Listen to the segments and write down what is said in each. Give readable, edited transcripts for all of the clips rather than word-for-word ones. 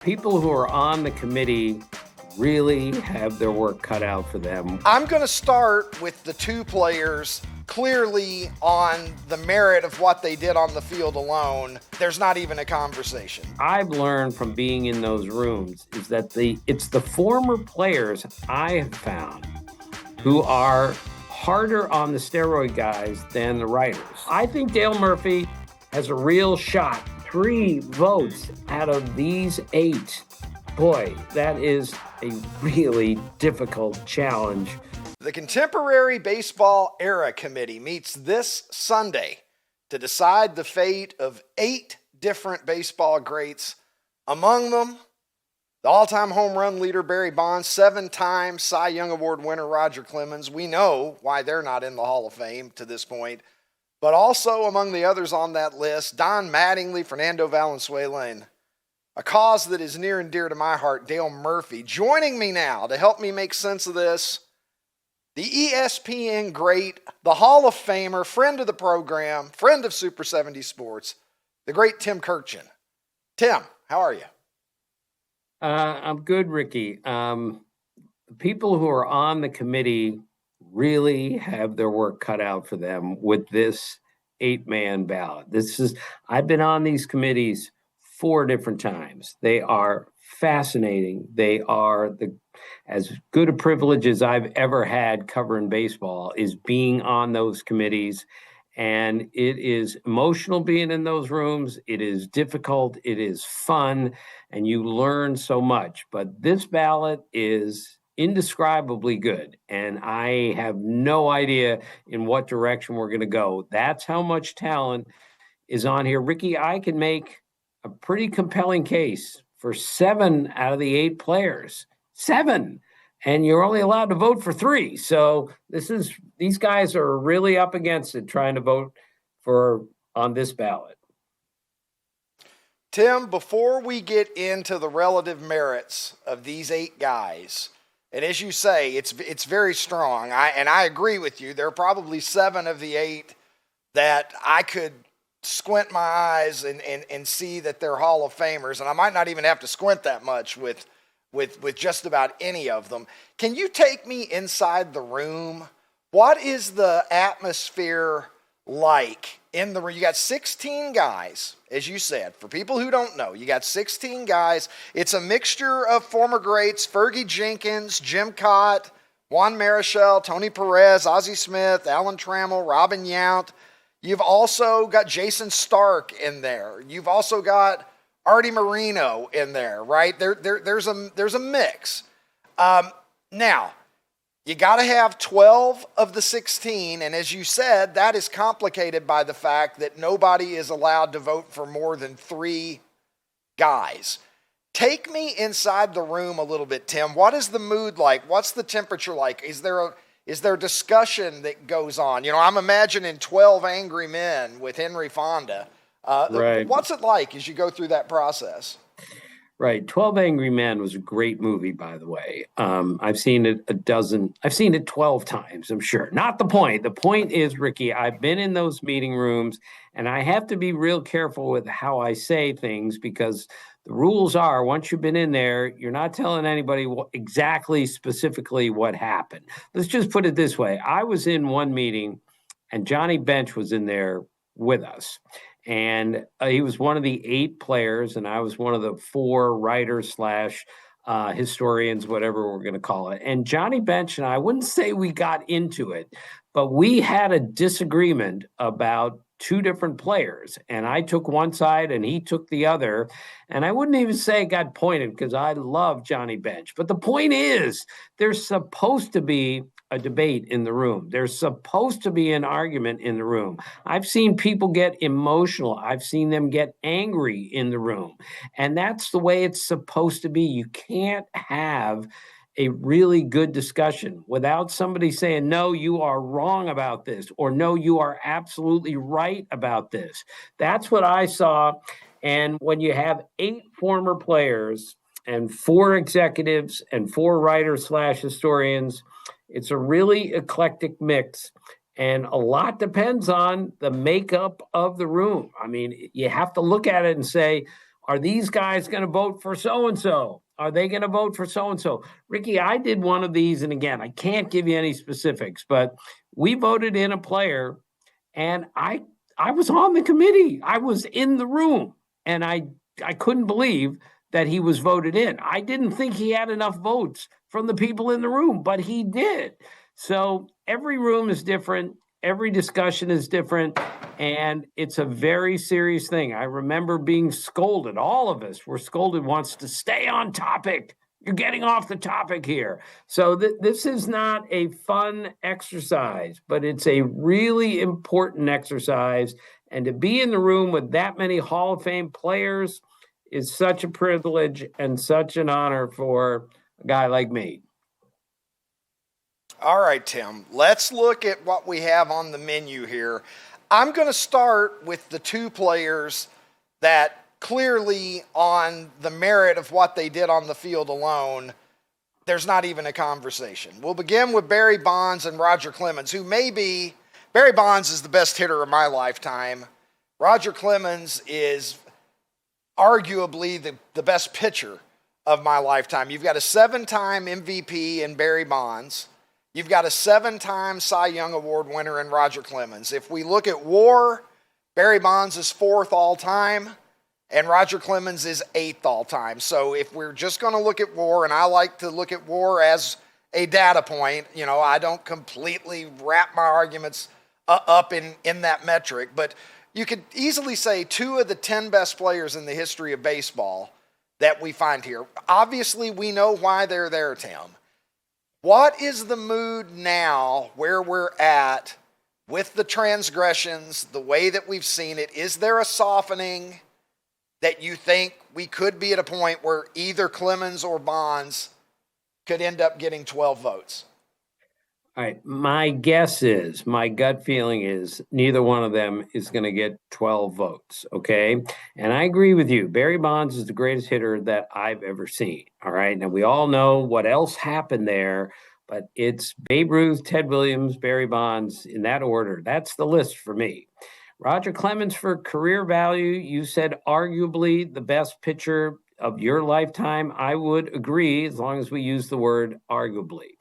People who are on the committee really have their work cut out for them. I'm going to start with the two players clearly on the merit of what they did on the field alone. There's not even a conversation. I've learned from being in those rooms is that it's the former players I have found who are harder on the steroid guys than the writers. I think Dale Murphy has a real shot. 3 votes out of these 8. Boy, that is a really difficult challenge. The Contemporary Baseball Era Committee meets this Sunday to decide the fate of 8 different baseball greats. Among them, the all-time home run leader Barry Bonds, 7-time Cy Young Award winner Roger Clemens. We know why they're not in the Hall of Fame to this point. But also among the others on that list, Don Mattingly, Fernando Valenzuela, and a cause that is near and dear to my heart, Dale Murphy. Joining me now to help me make sense of this, the ESPN great, the Hall of Famer, friend of the program, friend of Super 70 Sports, the great Tim Kurkjian. Tim, how are you? I'm good, Ricky. People who are on the committee really have their work cut out for them with this 8-man ballot. I've been on these committees 4 different times. They are fascinating. They are as good a privilege as I've ever had covering baseball is being on those committees. And it is emotional being in those rooms. It is difficult. It is fun. And you learn so much. But this ballot is indescribably good. And I have no idea in what direction we're going to go. That's how much talent is on here. Ricky, I can make a pretty compelling case for 7 out of the 8 players. 7. And you're only allowed to vote for 3. So these guys are really up against it trying to vote on this ballot. Tim, before we get into the relative merits of these 8 guys, and as you say, it's very strong. I agree with you. There are probably 7 of the 8 that I could squint my eyes and see that they're Hall of Famers, and I might not even have to squint that much with just about any of them. Can you take me inside the room? What is the atmosphere like in the room? You got 16 guys, as you said. For people who don't know, you got 16 guys. It's a mixture of former greats: Fergie Jenkins, Jim Cott, Juan Marichal, Tony Perez, Ozzie Smith, Alan Trammell, Robin Yount. You've also got Jason Stark in there. You've also got Artie Moreno in there, right? There's a mix. Now, you got to have 12 of the 16, and as you said, that is complicated by the fact that nobody is allowed to vote for more than 3 guys. Take me inside the room a little bit, Tim. What is the mood like? What's the temperature like? Is there discussion that goes on? You know, I'm imagining 12 Angry Men with Henry Fonda. Right. What's it like as you go through that process? Right. 12 Angry Men was a great movie, by the way. I've seen it I've seen it 12 times, I'm sure. Not the point. The point is, Ricky, I've been in those meeting rooms, and I have to be real careful with how I say things because the rules are once you've been in there, you're not telling anybody exactly, specifically what happened. Let's just put it this way. I was in one meeting, and Johnny Bench was in there with us. And he was one of the 8 players, and I was one of the 4 writers / historians, whatever we're going to call it. And Johnny Bench and I wouldn't say we got into it, but we had a disagreement about 2 different players. And I took one side and he took the other. And I wouldn't even say it got pointed because I love Johnny Bench. But the point is, there's supposed to be a debate in the room. There's supposed to be an argument in the room. I've seen people get emotional. I've seen them get angry in the room. And that's the way it's supposed to be. You can't have a really good discussion without somebody saying, no, you are wrong about this, or no, you are absolutely right about this. That's what I saw. And when you have 8 former players and 4 executives and 4 writers / historians, it's a really eclectic mix, and a lot depends on the makeup of the room. I mean, you have to look at it and say, Are these guys going to vote for so-and-so? Are they going to vote for so-and-so? Ricky, I did one of these, and again, I can't give you any specifics, but we voted in a player, and I was on the committee. I was in the room, and I couldn't believe that he was voted in. I didn't think he had enough votes from the people in the room, but he did. So every room is different. Every discussion is different, and it's a very serious thing. I remember being scolded. All of us were scolded once to stay on topic. You're getting off the topic here. So this is not a fun exercise, but it's a really important exercise. And to be in the room with that many Hall of Fame players is such a privilege and such an honor for a guy like me. All right, Tim, let's look at what we have on the menu here. I'm going to start with the two players that clearly, on the merit of what they did on the field alone, there's not even a conversation. We'll begin with Barry Bonds and Roger Clemens, who Barry Bonds is the best hitter of my lifetime. Roger Clemens is arguably the best pitcher of my lifetime. You've got a 7-time MVP in Barry Bonds. You've got a 7-time Cy Young Award winner in Roger Clemens. If we look at WAR, Barry Bonds is 4th all time, and Roger Clemens is 8th all time. So if we're just going to look at WAR, and I like to look at WAR as a data point, I don't completely wrap my arguments up in that metric, but you could easily say 2 of the 10 best players in the history of baseball that we find here. Obviously, we know why they're there, Tim. What is the mood now where we're at with the transgressions, the way that we've seen it? Is there a softening that you think we could be at a point where either Clemens or Bonds could end up getting 12 votes? All right. My gut feeling is neither one of them is going to get 12 votes. Okay. And I agree with you. Barry Bonds is the greatest hitter that I've ever seen. All right. Now, we all know what else happened there, but it's Babe Ruth, Ted Williams, Barry Bonds in that order. That's the list for me. Roger Clemens, for career value, you said arguably the best pitcher of your lifetime. I would agree, as long as we use the word arguably.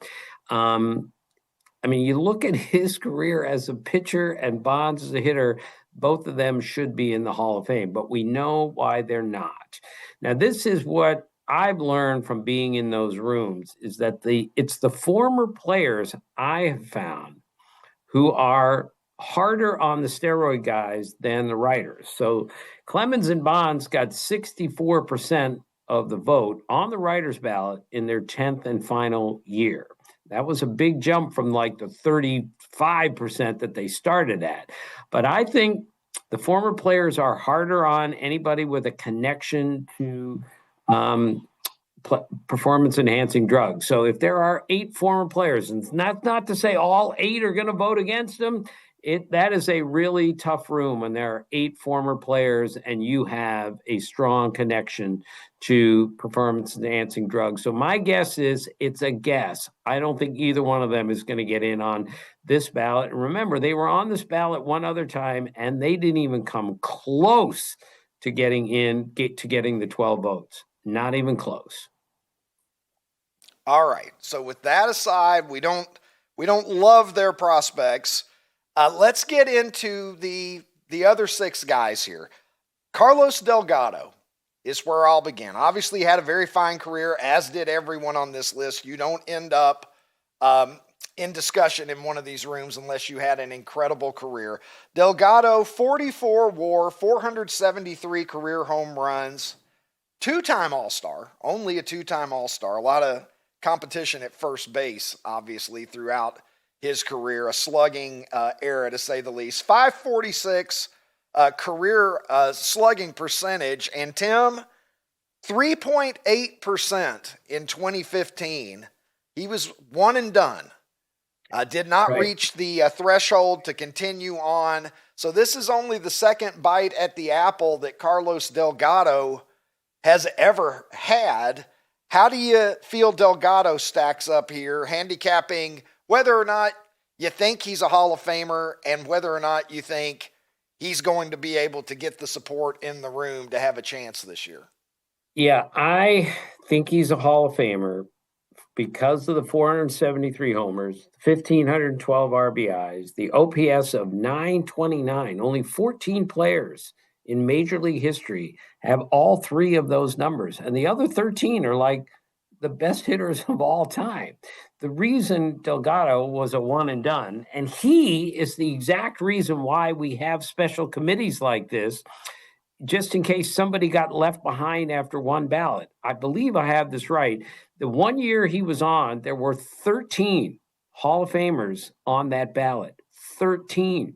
You look at his career as a pitcher and Bonds as a hitter, both of them should be in the Hall of Fame, but we know why they're not. Now, this is what I've learned from being in those rooms, is that it's the former players I have found who are harder on the steroid guys than the writers. So Clemens and Bonds got 64% of the vote on the writers' ballot in their 10th and final year. That was a big jump from like the 35% that they started at. But I think the former players are harder on anybody with a connection to performance-enhancing drugs. So if there are 8 former players, and not to say all 8 are going to vote against them, that is a really tough room when there are 8 former players and you have a strong connection to performance-enhancing drugs. So my guess is it's a guess. I don't think either one of them is going to get in on this ballot. And remember, they were on this ballot one other time, and they didn't even come close to getting the 12 votes. Not even close. All right. So with that aside, we don't love their prospects. Let's get into the other 6 guys here. Carlos Delgado is where I'll begin. Obviously, he had a very fine career, as did everyone on this list. You don't end up in discussion in one of these rooms unless you had an incredible career. Delgado, 44 WAR, 473 career home runs, 2-time All-Star, only a 2-time All-Star. A lot of competition at first base, obviously, throughout his career, a slugging era to say the least. 546 career slugging percentage, and Tim, 3.8% in 2015. He was one and done. Did not reach the threshold to continue on. So this is only the second bite at the apple that Carlos Delgado has ever had. How do you feel Delgado stacks up here, handicapping whether or not you think he's a Hall of Famer and whether or not you think he's going to be able to get the support in the room to have a chance this year? Yeah, I think he's a Hall of Famer because of the 473 homers, 1,512 RBIs, the OPS of 929. Only 14 players in Major League history have all three of those numbers, and the other 13 are like the best hitters of all time. The reason Delgado was a one and done, and he is the exact reason why we have special committees like this, just in case somebody got left behind after one ballot. I believe I have this right. The 1 year he was on, there were 13 Hall of Famers on that ballot. 13.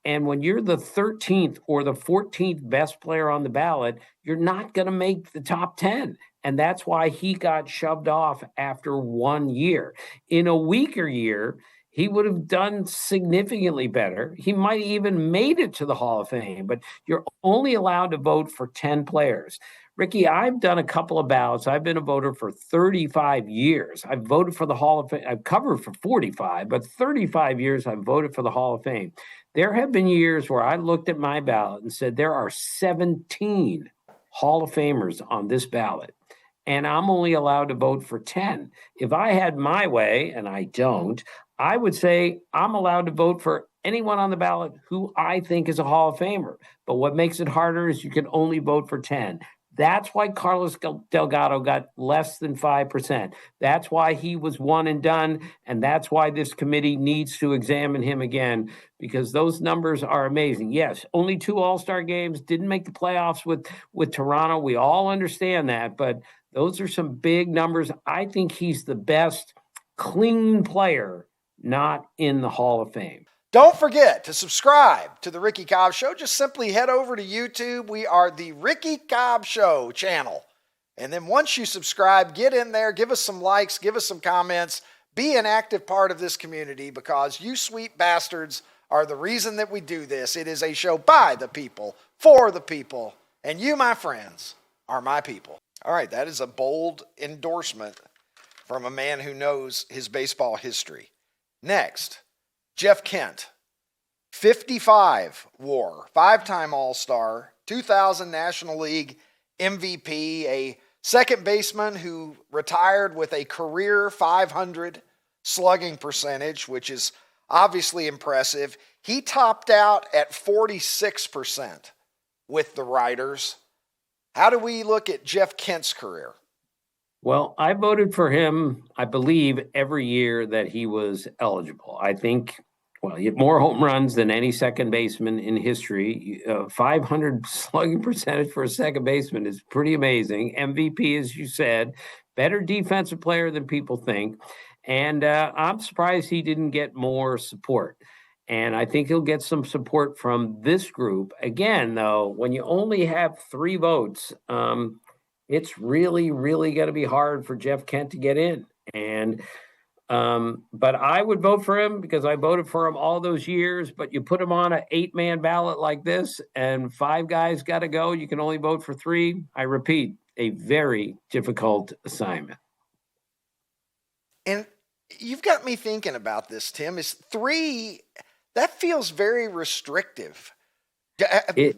And when you're the 13th or the 14th best player on the ballot, you're not going to make the top 10. And that's why he got shoved off after 1 year. In a weaker year, he would have done significantly better. He might even made it to the Hall of Fame, but you're only allowed to vote for 10 players. Ricky, I've done a couple of ballots. I've been a voter for 35 years. I've voted for the Hall of Fame. I've covered for 45, but 35 years I've voted for the Hall of Fame. There have been years where I looked at my ballot and said, there are 17 Hall of Famers on this ballot, and I'm only allowed to vote for 10. If I had my way, and I don't, I would say I'm allowed to vote for anyone on the ballot who I think is a Hall of Famer. But what makes it harder is you can only vote for 10. That's why Carlos Delgado got less than 5%. That's why he was one and done. And that's why this committee needs to examine him again, because those numbers are amazing. Yes, only 2 All-Star games, didn't make the playoffs with Toronto. We all understand that, but those are some big numbers. I think he's the best clean player not in the Hall of Fame. Don't forget to subscribe to the Ricky Cobb Show. Just simply head over to YouTube. We are the Ricky Cobb Show channel. And then once you subscribe, get in there, give us some likes, give us some comments, be an active part of this community, because you sweet bastards are the reason that we do this. It is a show by the people, for the people, and you, my friends, are my people. All right, that is a bold endorsement from a man who knows his baseball history. Next, Jeff Kent, 55 WAR, 5-time All-Star, 2000 National League MVP, a second baseman who retired with a career 500 slugging percentage, which is obviously impressive. He topped out at 46% with the Riders. How do we look at Jeff Kent's career? Well, I voted for him, I believe, every year that he was eligible. I think, well, he had more home runs than any second baseman in history. 500 slugging percentage for a second baseman is pretty amazing. MVP, as you said, better defensive player than people think. And I'm surprised he didn't get more support. And I think he'll get some support from this group. Again, though, when you only have 3 votes, it's really, really going to be hard for Jeff Kent to get in. And but I would vote for him because I voted for him all those years. But you put him on an 8-man ballot like this and 5 guys got to go, you can only vote for 3. I repeat, a very difficult assignment. And you've got me thinking about this, Tim. Is 3, that feels very restrictive.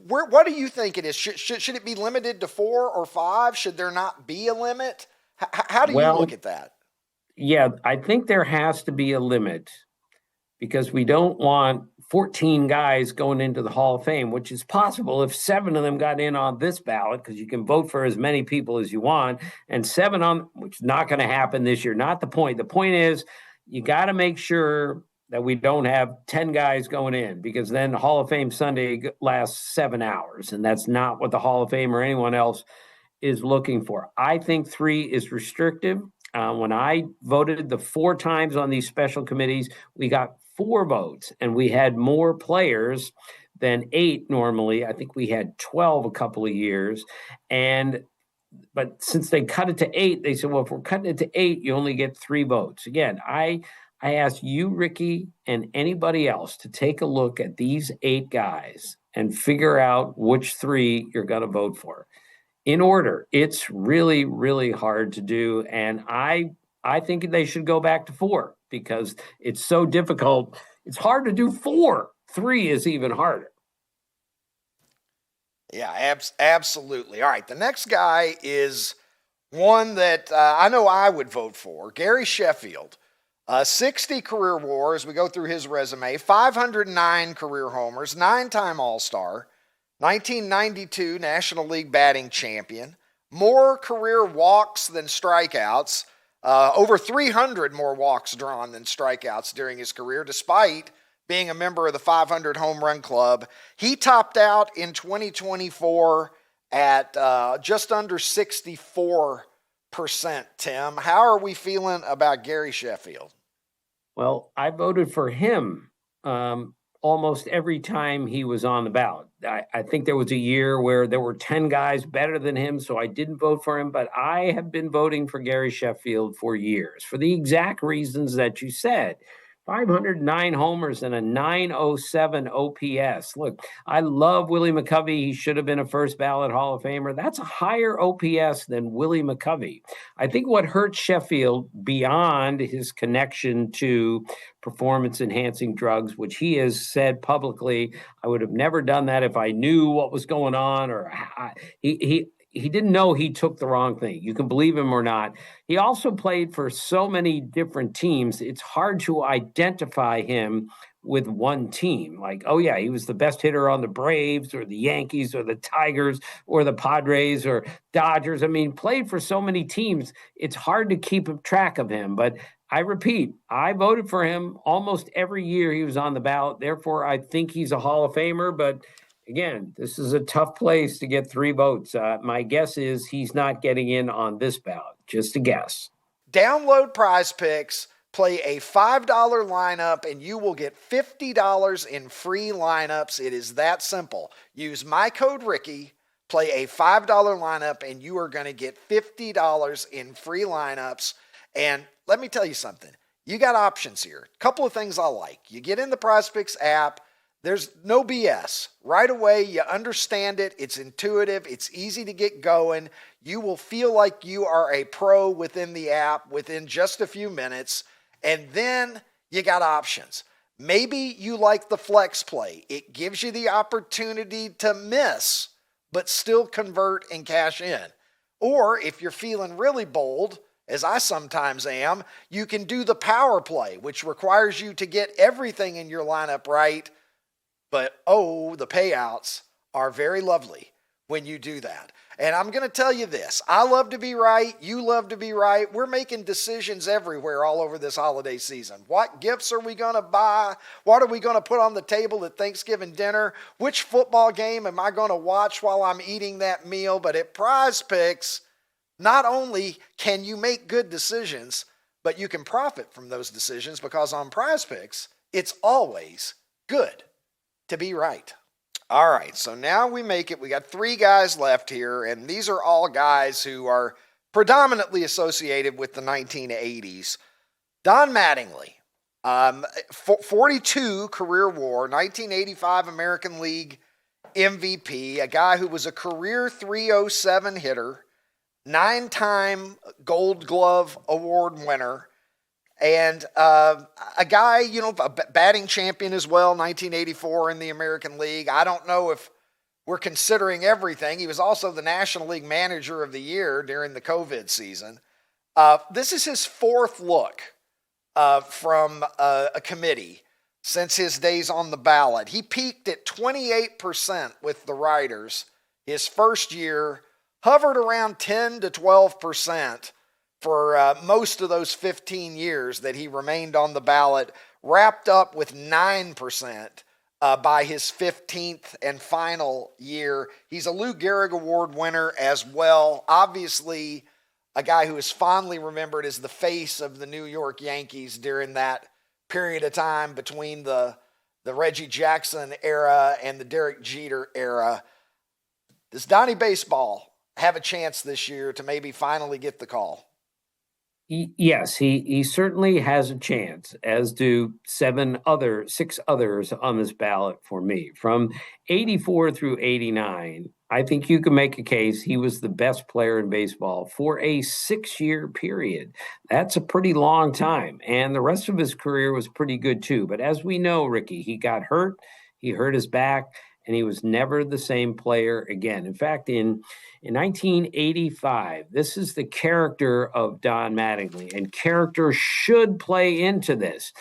What do you think it is? Should it be limited to 4 or 5? Should there not be a limit? How do you look at that? Yeah, I think there has to be a limit because we don't want 14 guys going into the Hall of Fame, which is possible if 7 of them got in on this ballot, because you can vote for as many people as you want, and 7 on, which is not going to happen this year. Not the point. The point is you got to make sure that we don't have 10 guys going in, because then Hall of Fame Sunday lasts 7 hours, and that's not what the Hall of Fame or anyone else is looking for. I think 3 is restrictive. When I voted the 4 times on these special committees, we got 4 votes, and we had more players than 8 normally. I think we had 12 a couple of years. But since they cut it to 8, they said, well, if we're cutting it to 8, you only get 3 votes. Again, I ask you, Ricky, and anybody else to take a look at these 8 guys and figure out which 3 you're going to vote for. In order. It's really, really hard to do. And I think they should go back to 4 because it's so difficult. It's hard to do 4. 3 is even harder. Yeah, absolutely. All right, the next guy is one that I know I would vote for, Gary Sheffield. 60 career WAR as we go through his resume, 509 career homers, 9-time All-Star, 1992 National League batting champion, more career walks than strikeouts, over 300 more walks drawn than strikeouts during his career, despite being a member of the 500 home run club. He topped out in 2024 at just under 64%, Tim. How are we feeling about Gary Sheffield? Well, I voted for him almost every time he was on the ballot. I think there was a year where there were 10 guys better than him, so I didn't vote for him. But I have been voting for Gary Sheffield for years for the exact reasons that you said. 509 homers and a 907 OPS. Look, I love Willie McCovey. He should have been a first ballot Hall of Famer. That's a higher OPS than Willie McCovey. I think what hurt Sheffield beyond his connection to performance enhancing drugs, which he has said publicly, I would have never done that if I knew what was going on, or he didn't know he took the wrong thing. You can believe him or not. He also played for so many different teams. It's hard to identify him with one team. Like, oh yeah, he was the best hitter on the Braves or the Yankees or the Tigers or the Padres or Dodgers. I mean, played for so many teams. It's hard to keep track of him. But I repeat, I voted for him almost every year he was on the ballot. Therefore, I think he's a Hall of Famer. But again, this is a tough place to get 3 votes. My guess is he's not getting in on this ballot. Just a guess. Download Prize Picks, play a $5 lineup, and you will get $50 in free lineups. It is that simple. Use my code Ricky, play a $5 lineup, and you are going to get $50 in free lineups. And let me tell you something. You got options here. A couple of things I like. You get in the Prize Picks app. There's no BS. Right away, you understand it. It's intuitive. It's easy to get going. You will feel like you are a pro within the app within just a few minutes. And then you got options. Maybe you like the flex play. It gives you the opportunity to miss, but still convert and cash in. Or if you're feeling really bold, as I sometimes am, you can do the power play, which requires you to get everything in your lineup right. But, oh, the payouts are very lovely when you do that. And I'm going to tell you this. I love to be right. You love to be right. We're making decisions everywhere all over this holiday season. What gifts are we going to buy? What are we going to put on the table at Thanksgiving dinner? Which football game am I going to watch while I'm eating that meal? But at Prize Picks, not only can you make good decisions, but you can profit from those decisions because on Prize Picks, it's always good to be right. All right, so now we make it. We got 3 guys left here, and these are all guys who are predominantly associated with the 1980s. Don Mattingly, 42 career WAR, 1985 American League MVP, a guy who was a career 307 hitter, 9-time Gold Glove Award winner, and a guy, a batting champion as well, 1984 in the American League. I don't know if we're considering everything. He was also the National League Manager of the Year during the COVID season. This is his 4th look from a committee since his days on the ballot. He peaked at 28% with the writers his first year, hovered around 10 to 12%. For most of those 15 years that he remained on the ballot, wrapped up with 9% by his 15th and final year. He's a Lou Gehrig Award winner as well. Obviously, a guy who is fondly remembered as the face of the New York Yankees during that period of time between the Reggie Jackson era and the Derek Jeter era. Does Donnie Baseball have a chance this year to maybe finally get the call? Yes, he certainly has a chance, as do 6 others on this ballot for me. From 84 through 89, I think you can make a case he was the best player in baseball for a 6-year period. That's a pretty long time. And the rest of his career was pretty good too. But as we know, Ricky, he got hurt. He hurt his back. and he was never the same player again. In fact, in 1985, this is the character of Don Mattingly, and character should play into this.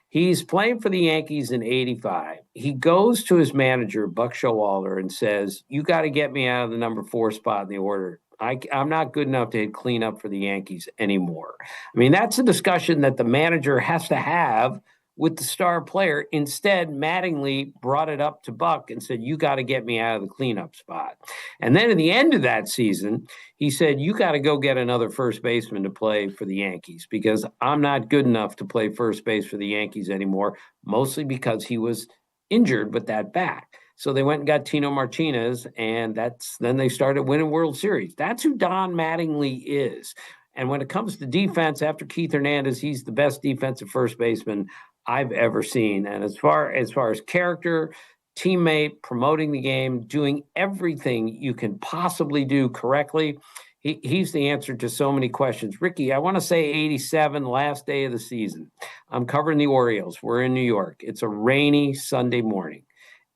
He's playing for the Yankees in 85. He goes to his manager, Buck Showalter, and says, "You got to get me out of the number 4 spot in the order. I'm not good enough to hit cleanup for the Yankees anymore." I mean, that's a discussion that the manager has to have with the star player. Instead, Mattingly brought it up to Buck and said, "You got to get me out of the cleanup spot." And then at the end of that season, he said, "You got to go get another first baseman to play for the Yankees because I'm not good enough to play first base for the Yankees anymore," mostly because he was injured with that back. So they went and got Tino Martinez, and then they started winning World Series. That's who Don Mattingly is. And when it comes to defense, after Keith Hernandez, he's the best defensive first baseman I've ever seen. And as far as character, teammate, promoting the game, doing everything you can possibly do correctly, he's the answer to so many questions. Ricky, I want to say 87, last day of the season. I'm covering the Orioles. We're in New York. It's a rainy Sunday morning.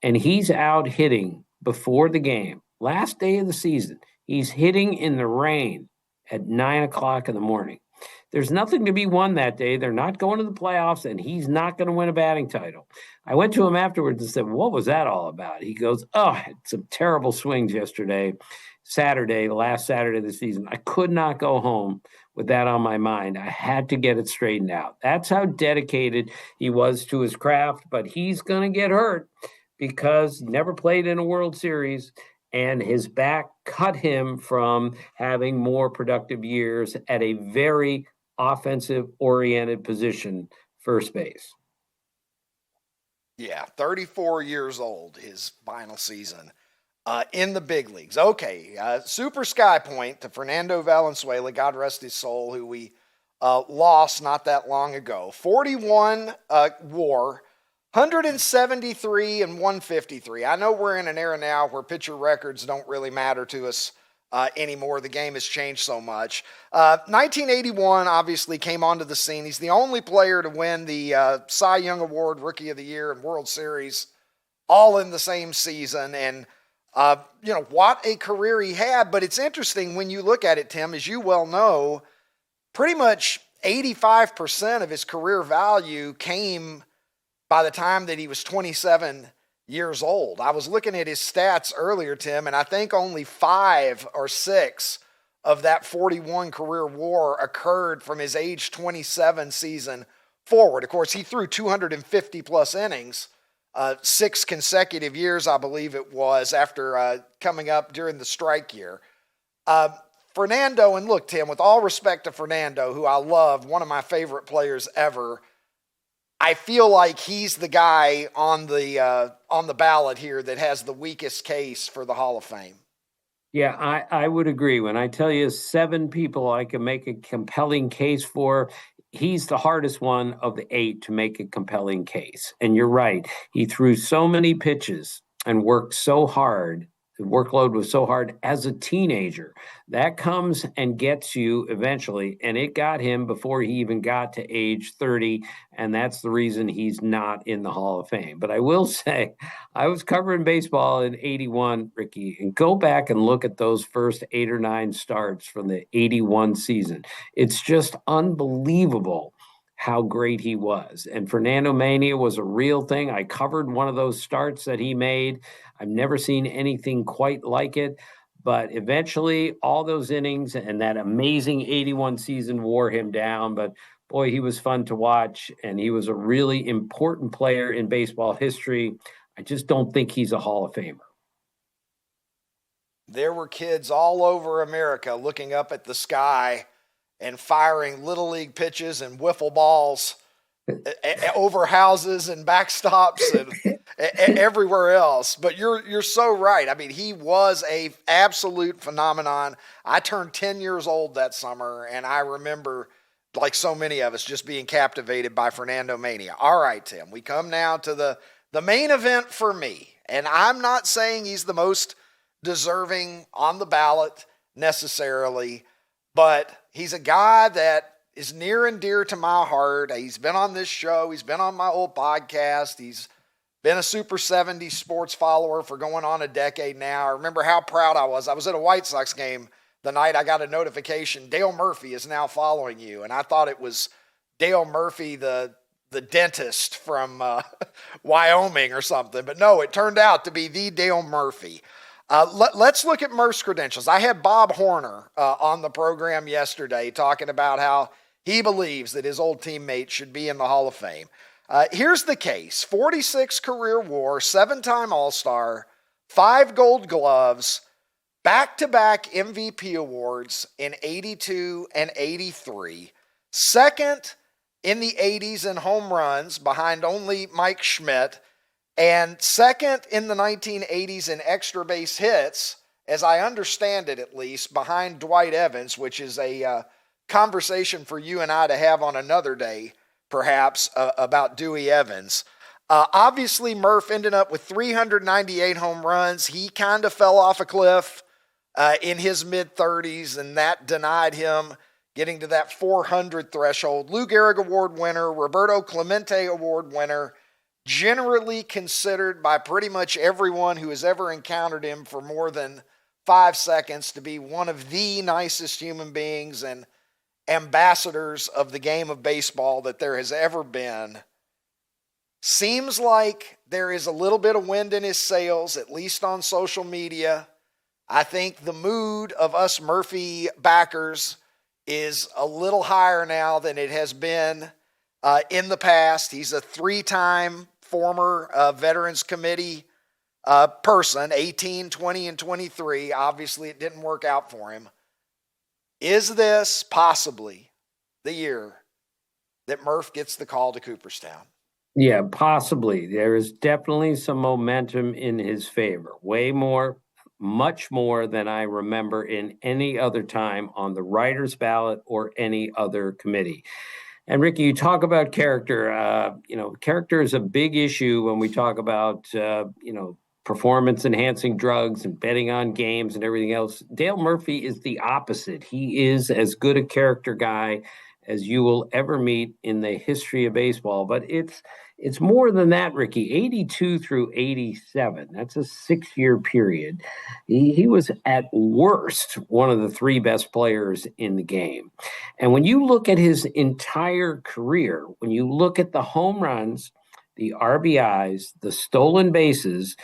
And he's out hitting before the game. Last day of the season. He's hitting in the rain at 9 o'clock in the morning. There's nothing to be won that day. They're not going to the playoffs, and he's not going to win a batting title. I went to him afterwards and said, "What was that all about?" He goes, "Oh, had some terrible swings yesterday, Saturday, the last Saturday of the season. I could not go home with that on my mind. I had to get it straightened out." That's how dedicated he was to his craft, but he's going to get hurt because he never played in a World Series, and his back cut him from having more productive years at a very offensive-oriented position, first base. Yeah, 34 years old, his final season in the big leagues. Okay, super sky point to Fernando Valenzuela, God rest his soul, who we lost not that long ago. 41 WAR, 173 and 153. I know we're in an era now where pitcher records don't really matter to us anymore. The game has changed so much. 1981 obviously came onto the scene. He's the only player to win the Cy Young Award, Rookie of the Year, and World Series all in the same season. And, what a career he had. But it's interesting when you look at it, Tim, as you well know, pretty much 85% of his career value came by the time that he was 27 years old. I was looking at his stats earlier, Tim, and I think only 5 or 6 of that 41 career WAR occurred from his age 27 season forward. Of course, he threw 250 plus innings, 6 consecutive years, I believe it was, after coming up during the strike year. Fernando, and look, Tim, with all respect to Fernando, who I love, one of my favorite players ever, I feel like he's the guy on the ballot here that has the weakest case for the Hall of Fame. Yeah, I would agree. When I tell you 7 people I can make a compelling case for, he's the hardest one of the 8 to make a compelling case. And you're right. He threw so many pitches and worked so hard. The workload was so hard as a teenager. That comes and gets you eventually, and it got him before he even got to age 30, and that's the reason he's not in the Hall of Fame. But I will say, I was covering baseball in 81, Ricky, and go back and look at those first 8 or 9 starts from the 81 season. It's just unbelievable how great he was. And Fernando Mania was a real thing. I covered one of those starts that he made. I've never seen anything quite like it. But eventually, all those innings and that amazing 81 season wore him down. But boy, he was fun to watch. And he was a really important player in baseball history. I just don't think he's a Hall of Famer. There were kids all over America looking up at the sky and firing little league pitches and wiffle balls over houses and backstops and everywhere else. But you're so right. I mean, he was a absolute phenomenon. I turned 10 years old that summer, and I remember, like so many of us, just being captivated by Fernando Mania. All right, Tim, we come now to the main event for me. And I'm not saying he's the most deserving on the ballot necessarily, but he's a guy that is near and dear to my heart. He's been on this show. He's been on my old podcast. He's been a Super 70 sports follower for going on a decade now. I remember how proud I was. I was at a White Sox game the night I got a notification, Dale Murphy is now following you. And I thought it was Dale Murphy, the dentist from Wyoming or something. But no, it turned out to be the Dale Murphy. Let's look at Murph's credentials. I had Bob Horner on the program yesterday talking about how he believes that his old teammate should be in the Hall of Fame. Here's the case. 46 career WAR, 7-time All-Star, 5 Gold Gloves, back-to-back MVP awards in 82 and 83, second in the 80s in home runs behind only Mike Schmidt, and second in the 1980s in extra base hits, as I understand it at least, behind Dwight Evans, which is a conversation for you and I to have on another day, perhaps, about Dewey Evans. Obviously, Murph ended up with 398 home runs. He kind of fell off a cliff in his mid-30s, and that denied him getting to that 400 threshold. Lou Gehrig Award winner, Roberto Clemente Award winner, generally considered by pretty much everyone who has ever encountered him for more than 5 seconds to be one of the nicest human beings and ambassadors of the game of baseball that there has ever been. Seems like there is a little bit of wind in his sails, at least on social media. I think the mood of us Murphy backers is a little higher now than it has been in the past. He's a 3-time former Veterans Committee person, 18, 20, and 23. Obviously, it didn't work out for him. Is this possibly the year that Murph gets the call to Cooperstown? Yeah, possibly. There is definitely some momentum in his favor. Way more, much more than I remember in any other time on the writer's ballot or any other committee. And Ricky, you talk about character. Character is a big issue when we talk about, performance-enhancing drugs and betting on games and everything else. Dale Murphy is the opposite. He is as good a character guy as you will ever meet in the history of baseball. But it's more than that, Ricky. 82 through 87, that's a 6-year period. He was at worst one of the 3 best players in the game. And when you look at his entire career, when you look at the home runs, the RBIs, the stolen bases,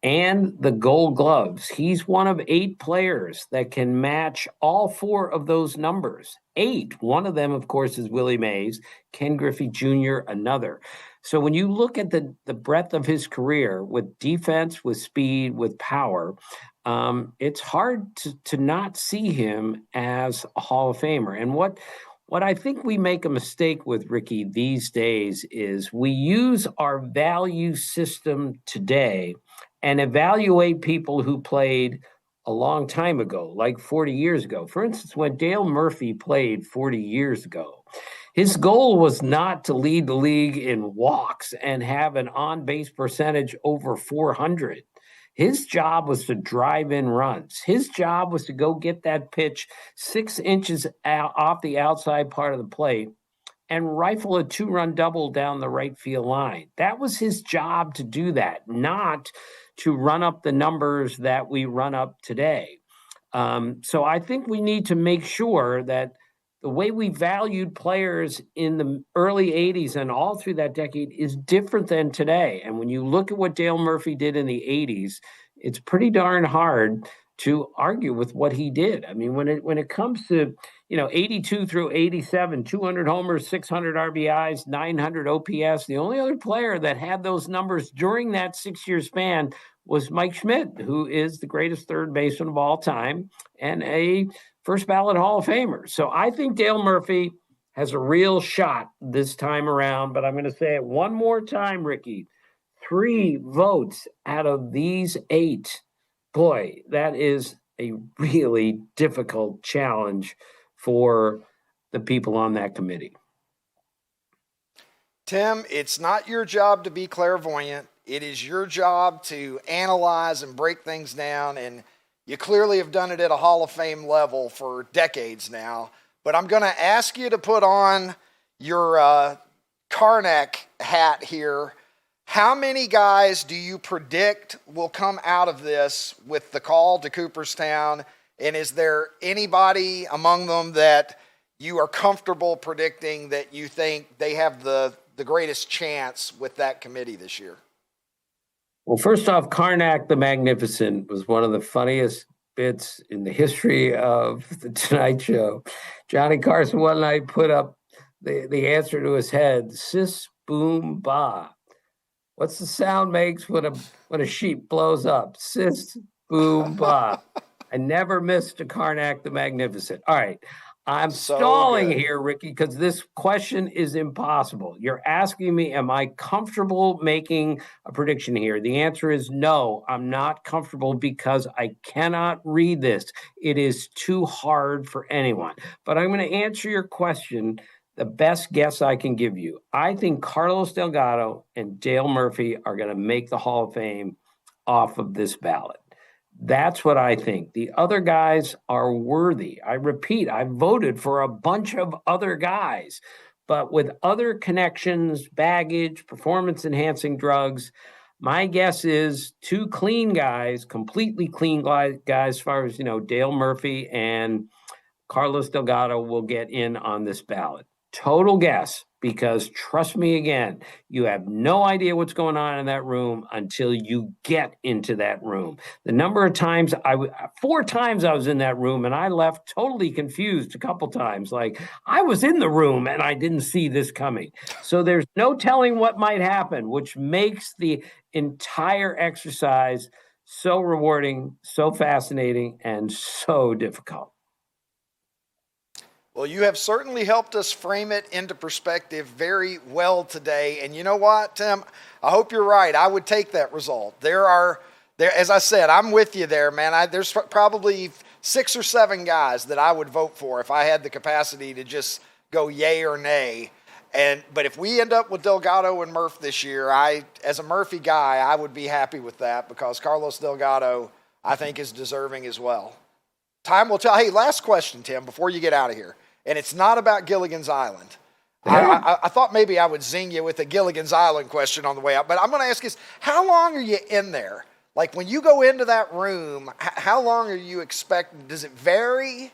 and the Gold Gloves, he's one of 8 players that can match all 4 of those numbers. 8. One of them, of course, is Willie Mays, Ken Griffey Jr., another. So when you look at the breadth of his career with defense, with speed, with power, it's hard to not see him as a Hall of Famer. And what I think we make a mistake with, Ricky, these days is we use our value system today and evaluate people who played a long time ago, like 40 years ago. For instance, when Dale Murphy played 40 years ago, his goal was not to lead the league in walks and have an on-base percentage over 400. His job was to drive in runs. His job was to go get that pitch 6 inches off the outside part of the plate and rifle a 2-run double down the right field line. That was his job, to do that, not to run up the numbers that we run up today. So I think we need to make sure that the way we valued players in the early 80s and all through that decade is different than today. And when you look at what Dale Murphy did in the 80s, it's pretty darn hard to argue with what he did. I mean, when it comes to, 82 through 87, 200 homers, 600 RBIs, 900 OPS, the only other player that had those numbers during that 6-year span was Mike Schmidt, who is the greatest third baseman of all time and a first ballot Hall of Famer. So I think Dale Murphy has a real shot this time around, but I'm going to say it one more time, Ricky. 3 votes out of these 8. Boy, that is a really difficult challenge for the people on that committee. Tim, it's not your job to be clairvoyant. It is your job to analyze and break things down, and you clearly have done it at a Hall of Fame level for decades now. But I'm going to ask you to put on your Karnak hat here. How many guys do you predict will come out of this with the call to Cooperstown? And is there anybody among them that you are comfortable predicting that you think they have the greatest chance with that committee this year? Well, first off, Karnak the Magnificent was one of the funniest bits in the history of the Tonight Show. Johnny Carson one night put up the answer to his head, sis boom ba. What's the sound makes when a sheep blows up? Sis boom ba. I never missed a Karnak the Magnificent. All right. I'm stalling here, Ricky, because this question is impossible. You're asking me, am I comfortable making a prediction here? The answer is no, I'm not comfortable because I cannot read this. It is too hard for anyone. But I'm going to answer your question the best guess I can give you. I think Carlos Delgado and Dale Murphy are going to make the Hall of Fame off of this ballot. That's what I think. The other guys are worthy. I repeat, I voted for a bunch of other guys, but with other connections, baggage, performance-enhancing drugs, my guess is two clean guys, completely clean guys, as far as, Dale Murphy and Carlos Delgado will get in on this ballot. Total guess, because trust me again, you have no idea what's going on in that room until you get into that room. The number of times 4 times I was in that room and I left totally confused a couple times. Like I was in the room and I didn't see this coming. So there's no telling what might happen, which makes the entire exercise so rewarding, so fascinating, and so difficult. Well, you have certainly helped us frame it into perspective very well today. And you know what, Tim? I hope you're right. I would take that result. There, as I said, I'm with you there, man. There's probably 6 or 7 guys that I would vote for if I had the capacity to just go yay or nay. But if we end up with Delgado and Murph this year, as a Murphy guy, I would be happy with that because Carlos Delgado, I think, is deserving as well. Time will tell. Hey, last question, Tim, before you get out of here. And it's not about Gilligan's Island. I thought maybe I would zing you with a Gilligan's Island question on the way out. But I'm going to ask you, how long are you in there? Like when you go into that room, how long are you expecting? Does it vary?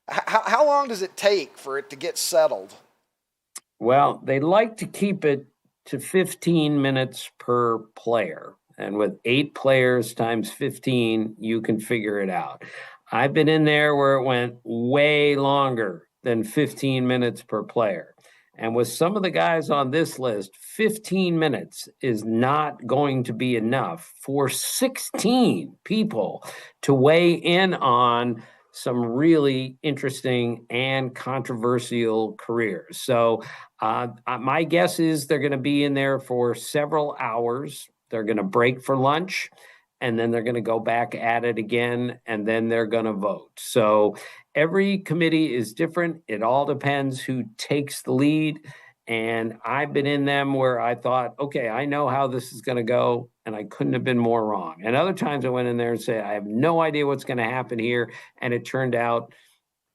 How long does it take for it to get settled? Well, they like to keep it to 15 minutes per player. And with 8 players times 15, you can figure it out. I've been in there where it went way longer than 15 minutes per player. And with some of the guys on this list, 15 minutes is not going to be enough for 16 people to weigh in on some really interesting and controversial careers. So my guess is they're going to be in there for several hours. They're going to break for lunch, and then they're going to go back at it again, and then they're going to vote. So every committee is different. It all depends who takes the lead. And I've been in them where I thought, okay, I know how this is going to go, and I couldn't have been more wrong. And other times I went in there and said, I have no idea what's going to happen here. And it turned out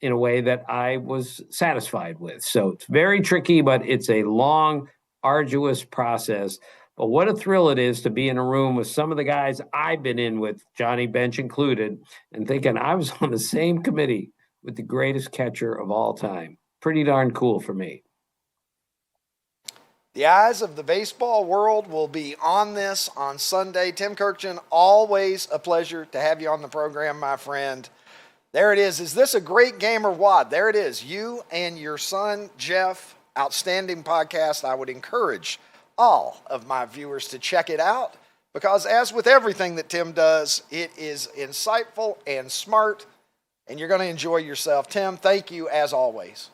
in a way that I was satisfied with. So it's very tricky, but it's a long, arduous process. But what a thrill it is to be in a room with some of the guys I've been in with, Johnny Bench included, and thinking I was on the same committee with the greatest catcher of all time. Pretty darn cool for me. The eyes of the baseball world will be on this on Sunday. Tim Kurkjian, always a pleasure to have you on the program, my friend. There it is. Is this a great game or what? There it is. You and your son, Jeff. Outstanding podcast. I would encourage all of my viewers to check it out because as with everything that Tim does, it is insightful and smart, and you're going to enjoy yourself. Tim, thank you as always.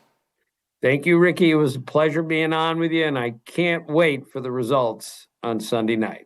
Thank you, Ricky. It was a pleasure being on with you, and I can't wait for the results on Sunday night.